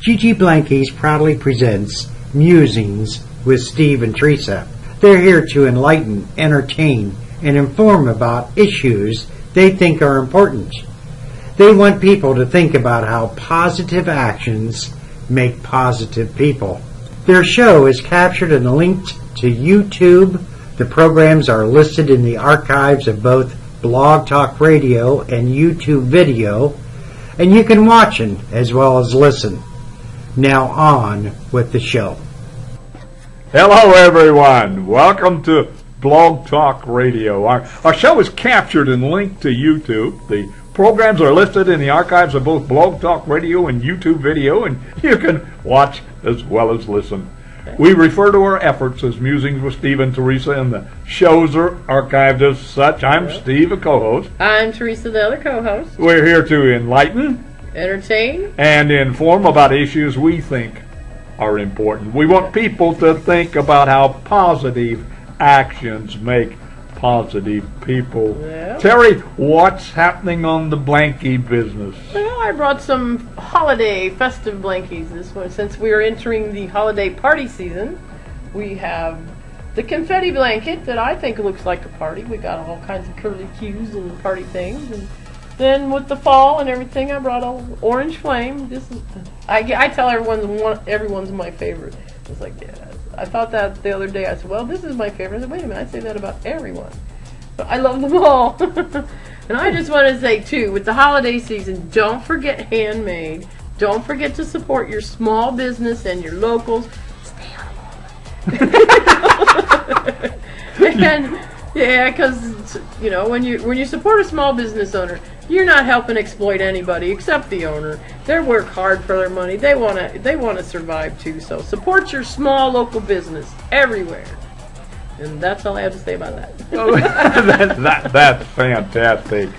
GG Blankies proudly presents Musings with Steve and Teresa. They're here to enlighten, entertain, and inform about issues they think are important. They want people to think about how positive actions make positive people. Their show is captured and linked to YouTube. The programs are listed in the archives of both Blog Talk Radio and YouTube video, and you can watch it as well as listen. Now on with the show. Hello everyone, welcome to Blog Talk Radio. Our show is captured and linked to YouTube. The programs are listed in the archives of both Blog Talk Radio and YouTube video, and you can watch as well as listen. We refer to our efforts as Musings with Steve and Teresa, and the shows are archived as such. I'm Steve, a co-host. I'm Teresa, the other co-host. We're here to enlighten, entertain, and inform about issues we think are important. We want people to think about how positive actions make positive people. Yeah. Terry, what's happening on the blankie business? Well, I brought some holiday festive blankies this one. Since we are entering the holiday party season, we have the confetti blanket that I think looks like a party. We got all kinds of curly cues and party things. And then with the fall and everything, I brought an orange flame. This is, I tell everyone's my favorite. It's like, yeah. I thought that the other day. I said, well, this is my favorite. I said, wait a minute, I say that about everyone. But I love them all. And I just want to say, too, with the holiday season, don't forget handmade. Don't forget to support your small business and your locals. Stay out of Walmart. And, yeah, because, you know, when you support a small business owner, you're not helping exploit anybody except the owner. They work hard for their money. They want to survive too. So support your small local business everywhere. And that's all I have to say about that. That's fantastic.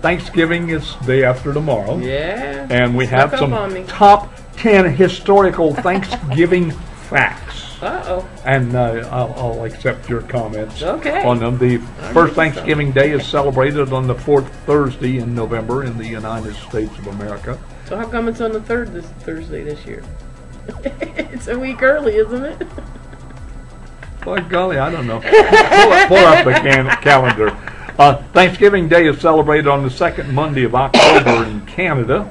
Thanksgiving is day after tomorrow. Yeah. And we have some top 10 historical Thanksgiving facts. Uh-oh. And I'll accept your comments on them. The first Thanksgiving Day is celebrated on the fourth Thursday in November in the United States of America. So how come it's on the third this Thursday this year? It's a week early, isn't it? By golly, I don't know. Pull up the calendar. Thanksgiving Day is celebrated on the second Monday of October in Canada.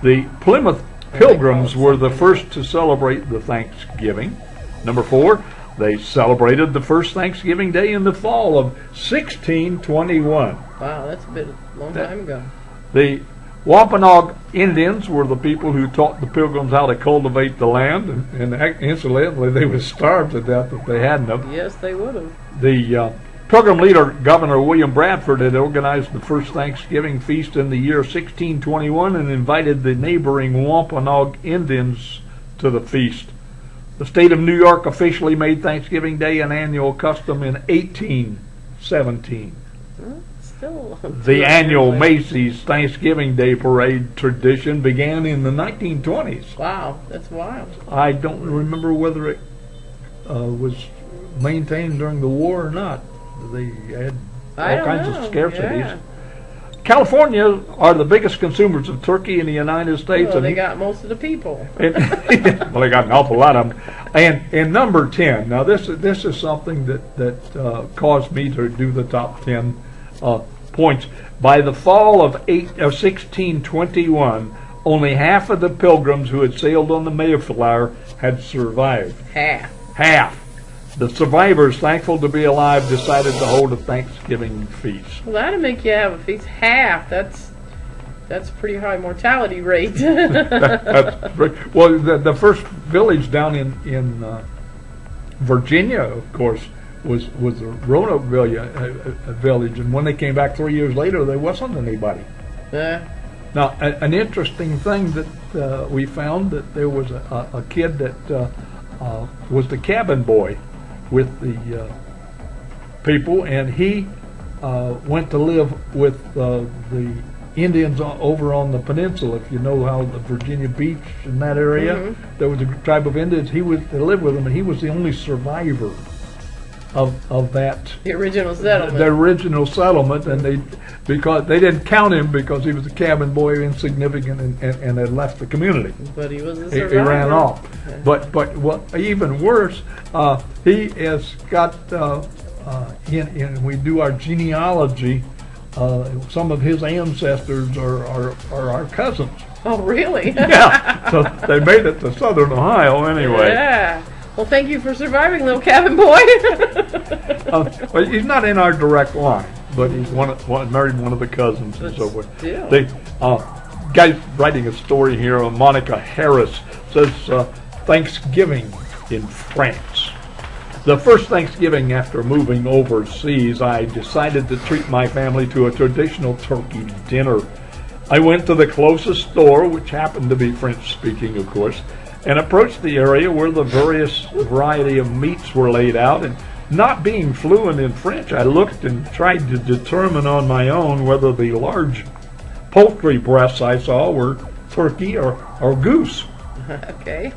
The Plymouth Pilgrims were the first to celebrate the Thanksgiving. Number 4, they celebrated the first Thanksgiving Day in the fall of 1621. Wow, that's a long time ago. The Wampanoag Indians were the people who taught the Pilgrims how to cultivate the land, and incidentally, they were starved to death if they hadn't have. Yes, they would have. The Pilgrim leader, Governor William Bradford, had organized the first Thanksgiving feast in the year 1621 and invited the neighboring Wampanoag Indians to the feast. The state of New York officially made Thanksgiving Day an annual custom in 1817. The annual Macy's Thanksgiving Day Parade tradition began in the 1920s. Wow, that's wild. I don't remember whether it was maintained during the war or not. They had all kinds of scarcities. Yeah. California are the biggest consumers of turkey in the United States. Well, they got most of the people. Well, they got an awful lot of them. And number 10. Now, this is something that caused me to do the top 10 points. By the fall of 1621, only half of the Pilgrims who had sailed on the Mayflower had survived. Half. The survivors, thankful to be alive, decided to hold a Thanksgiving feast. Well, that'd make you have a feast. Half. That's a pretty high mortality rate. Well, the first village down in Virginia, of course, was the Roanoke village, and when they came back 3 years later, there wasn't anybody. Now, an interesting thing that we found, that there was a kid that was the cabin boy with the people, and he went to live with the Indians over on the peninsula. If you know how the Virginia Beach in that area, there was a tribe of Indians. They lived with him, and he was the only survivor of that. The original settlement. The original settlement, and because they didn't count him because he was a cabin boy, insignificant, and had left the community. But he was a He survivor. ran off. But what even worse, he has got. We do our genealogy. Some of his ancestors are our cousins. Oh, really? Yeah, so they made it to southern Ohio anyway. Yeah. Well, thank you for surviving, little cabin boy. Well, he's not in our direct line, but he's married one of the cousins and so forth. Still. The guy's writing a story here. Monica Harris says Thanksgiving in France. The first Thanksgiving after moving overseas, I decided to treat my family to a traditional turkey dinner. I went to the closest store, which happened to be French-speaking, of course, and approached the area where the various variety of meats were laid out. And not being fluent in French, I looked and tried to determine on my own whether the large poultry breasts I saw were turkey or goose. Okay.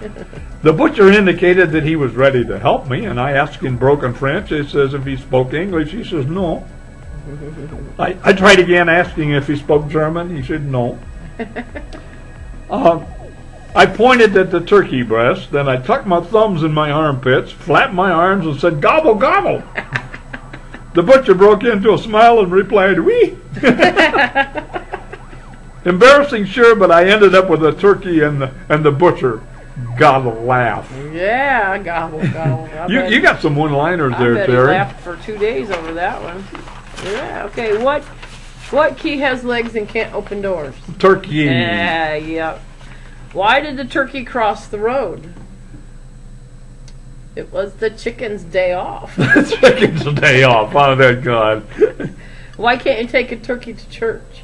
The butcher indicated that he was ready to help me, and I asked in broken French. He says if he spoke English. He says no. I tried again asking if he spoke German. He said no. I pointed at the turkey breast, then I tucked my thumbs in my armpits, flapped my arms, and said, "Gobble, gobble!" The butcher broke into a smile and replied, "Oui." Embarrassing, sure, but I ended up with a turkey and the butcher got a laugh. Yeah, gobble, gobble. You got some one-liners there, I bet Terry. he laughed for 2 days over that one. Yeah, okay. What key has legs and can't open doors? Turkey. Yep. Why did the turkey cross the road? It was the chicken's day off. Chicken's day off. Oh, that God. Why can't you take a turkey to church?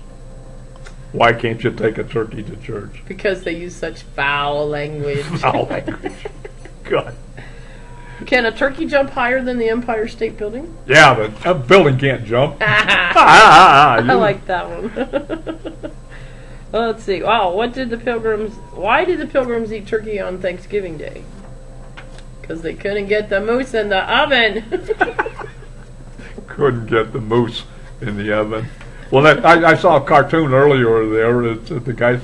Why can't you take a turkey to church? Because they use such foul language. Foul language. God. Can a turkey jump higher than the Empire State Building? Yeah, but a building can't jump. I like that one. Well, let's see. Wow, why did the pilgrims eat turkey on Thanksgiving Day? Because they couldn't get the moose in the oven. Couldn't get the moose in the oven. Well, I saw a cartoon earlier there. It's the guy's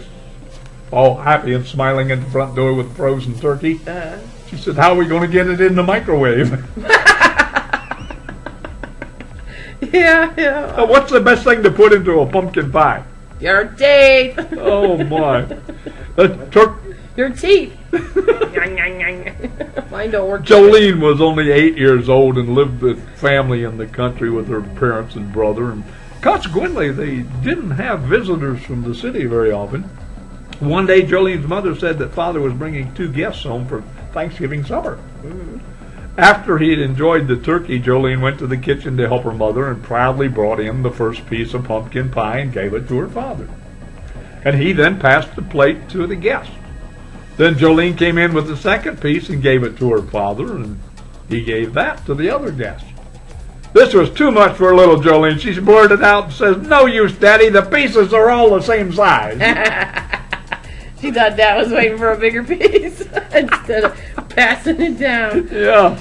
all happy and smiling at the front door with frozen turkey. She said, "How are we going to get it in the microwave?" Yeah. What's the best thing to put into a pumpkin pie? Your teeth. Oh, my. Your teeth. Mine don't work. Jolene was only 8 years old and lived with family in the country with her parents and brother, and consequently they didn't have visitors from the city very often. One day Jolene's mother said that father was bringing 2 guests home for Thanksgiving supper. Mm-hmm. After he had enjoyed the turkey, Jolene went to the kitchen to help her mother and proudly brought in the first piece of pumpkin pie and gave it to her father. And he then passed the plate to the guest. Then Jolene came in with the second piece and gave it to her father, and he gave that to the other guest. This was too much for little Jolene. She blurted out and says, "No use, Daddy, the pieces are all the same size." She thought Dad was waiting for a bigger piece instead of passing it down. Yeah.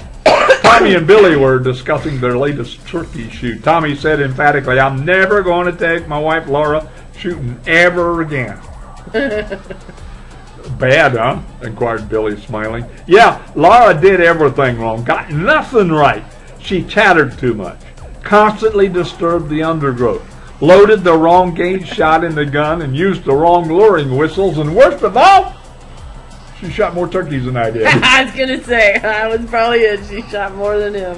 Tommy and Billy were discussing their latest turkey shoot. Tommy said emphatically, "I'm never going to take my wife Laura shooting ever again." Bad, huh? Inquired Billy, smiling. "Yeah, Laura did everything wrong. Got nothing right. She chattered too much, constantly disturbed the undergrowth, loaded the wrong gauge shot in the gun, and used the wrong luring whistles, and worst of all, she shot more turkeys than I did." I was going to say, I was probably it. She shot more than him.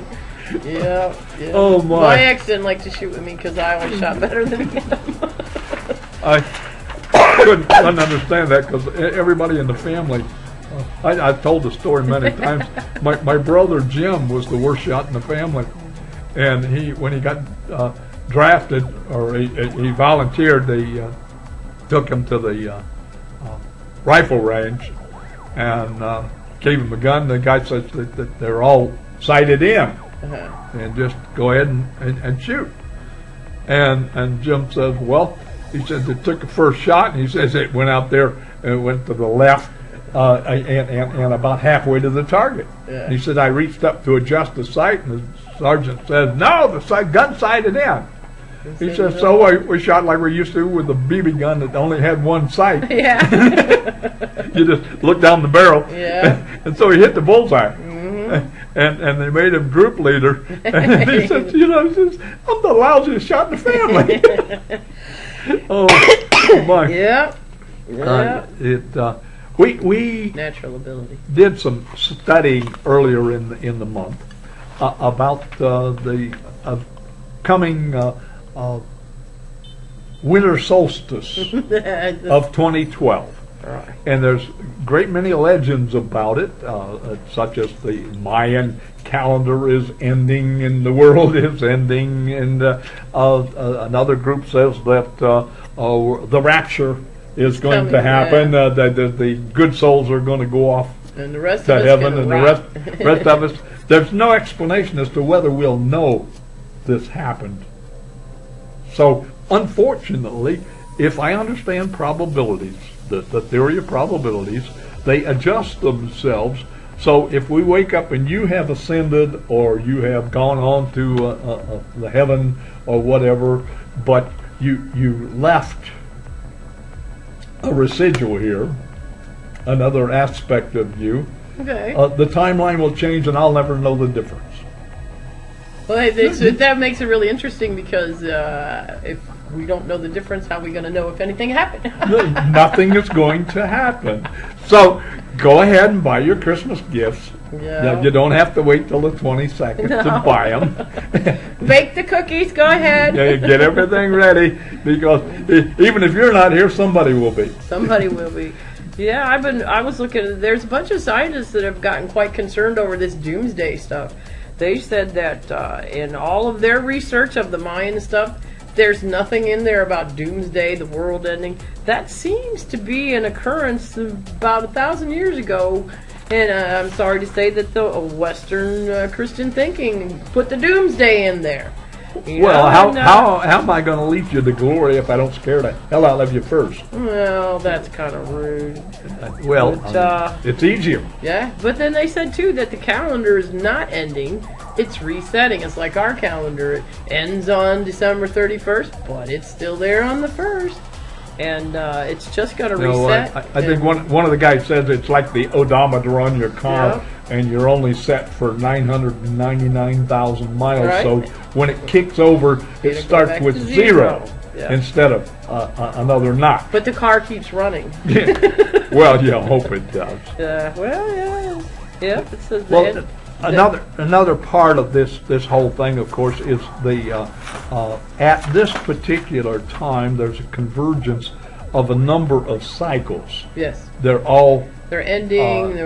Yeah. Oh, my. My ex didn't like to shoot with me because I always shot better than him. I couldn't understand that because everybody in the family, I've told the story many times. My brother Jim was the worst shot in the family, and when he got drafted, or he volunteered, they took him to the rifle range and gave him a gun. The guy said that they're all sighted in, and just go ahead and shoot. And Jim says, well, he said they took the first shot, and he says it went out there and it went to the left, and about halfway to the target. Yeah. He said, I reached up to adjust the sight, and the sergeant said, no, the gun sighted in. He says, so we shot like we used to with a BB gun that only had one sight. Yeah. You just look down the barrel. Yeah. And so he hit the bullseye. Mm-hmm. And they made him group leader. And he said, I'm the lousiest shot in the family. oh my. Yeah. We natural ability. Did some studying earlier in the month about the coming winter solstice of 2012. Right. And there's a great many legends about it, such as the Mayan calendar is ending and the world is ending, and another group says that the rapture is going to happen, that the good souls are going to go off and the rest to of us heaven, and the rest of us. There's no explanation as to whether we'll know this happened. So, unfortunately, if I understand probabilities, the theory of probabilities, they adjust themselves. So if we wake up and you have ascended, or you have gone on to the heaven or whatever, but you left a residual here, another aspect of you, okay, the timeline will change and I'll never know the difference. Well, that makes it really interesting, because if we don't know the difference, how are we going to know if anything happened? Nothing is going to happen. So go ahead and buy your Christmas gifts. Yeah. You don't have to wait till the 22nd to buy them. Bake the cookies. Go ahead. Yeah, get everything ready, because even if you're not here, somebody will be. Somebody will be. Yeah, I was looking. There's a bunch of scientists that have gotten quite concerned over this doomsday stuff. They said that in all of their research of the Mayan stuff, there's nothing in there about doomsday, the world ending. That seems to be an occurrence about 1,000 years ago. And I'm sorry to say that the Western Christian thinking put the doomsday in there. Well, how am I going to lead you to glory if I don't scare the hell out of you first? Well, that's kind of rude. Well, but, it's easier. Yeah, but then they said too that the calendar is not ending; it's resetting. It's like our calendar; it ends on December 31st, but it's still there on the 1st, and it's just going to reset. I think one of the guys says it's like the odometer on your car. Yeah. And you're only set for 999,000 miles. Right. So when it kicks over, it starts with zero. Yeah. Instead of another knot. But the car keeps running. Well, you hope it does. Well, yeah. It says well, another part of this whole thing, of course, is the at this particular time there's a convergence of a number of cycles. Yes. They're ending.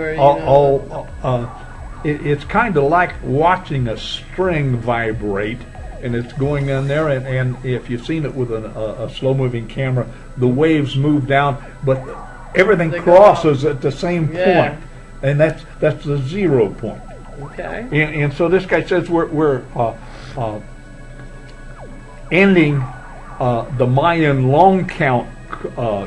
It's kind of like watching a string vibrate, and it's going in there. And if you've seen it with a slow-moving camera, the waves move down, but everything crosses at the same point, and that's the 0 point. Okay. And so this guy says we're ending the Mayan long count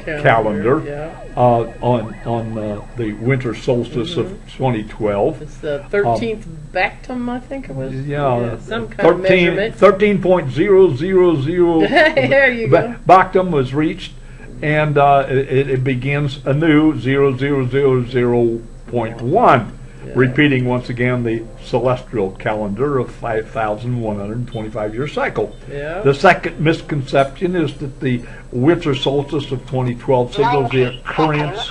calendar. On the winter solstice of 2012. It's the 13th Bactum, I think it was. Yeah, some kind of measurement. 13.000. There you go. Bactum was reached, and it begins anew 0000.1. Yeah. Repeating once again the celestial calendar of 5,125-year cycle. Yeah. The second misconception is that the winter solstice of 2012 signals the occurrence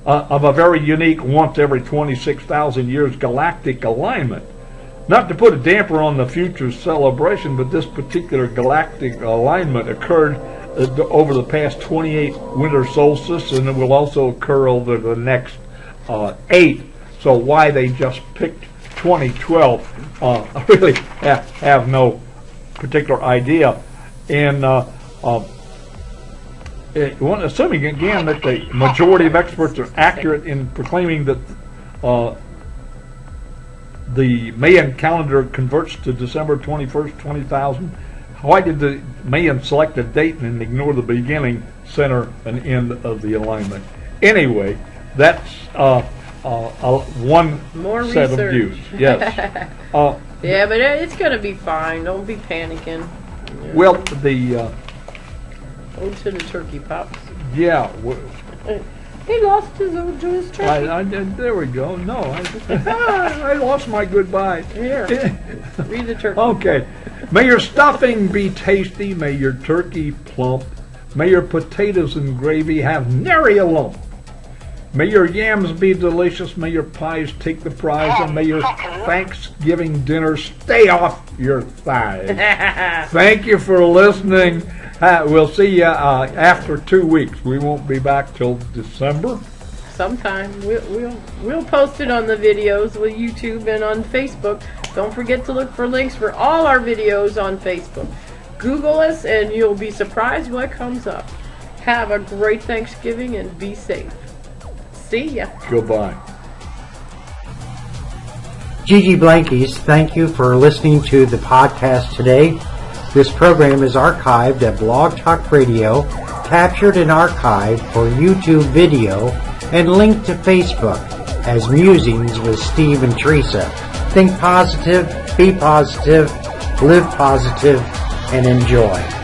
of a very unique once every 26,000 years galactic alignment. Not to put a damper on the future celebration, but this particular galactic alignment occurred over the past 28 winter solstices, and it will also occur over the next 8. So why they just picked 2012, I really have no particular idea. And assuming again that the majority of experts are accurate in proclaiming that the Mayan calendar converts to December 21st, 20,000, why did the Mayan select a date and ignore the beginning, center, and end of the alignment? Anyway, That's one More set research. of views. Yes. Yeah, but it's going to be fine. Don't be panicking. Yeah. Well, the Ode to the turkey pops. yeah. He lost his ode to his turkey. There we go. No, I lost my goodbye. Here, read the turkey. Okay. May your stuffing be tasty. May your turkey plump. May your potatoes and gravy have nary a lump. May your yams be delicious. May your pies take the prize. And may your Thanksgiving dinner stay off your thighs. Thank you for listening. We'll see you after 2 weeks. We won't be back till December. Sometime we'll post it on the videos with YouTube and on Facebook. Don't forget to look for links for all our videos on Facebook. Google us and you'll be surprised what comes up. Have a great Thanksgiving and be safe. See ya. Goodbye. Gigi Blankies, thank you for listening to the podcast today. This program is archived at Blog Talk Radio, captured and archived for YouTube video, and linked to Facebook as Musings with Steve and Teresa. Think positive, be positive, live positive, and enjoy.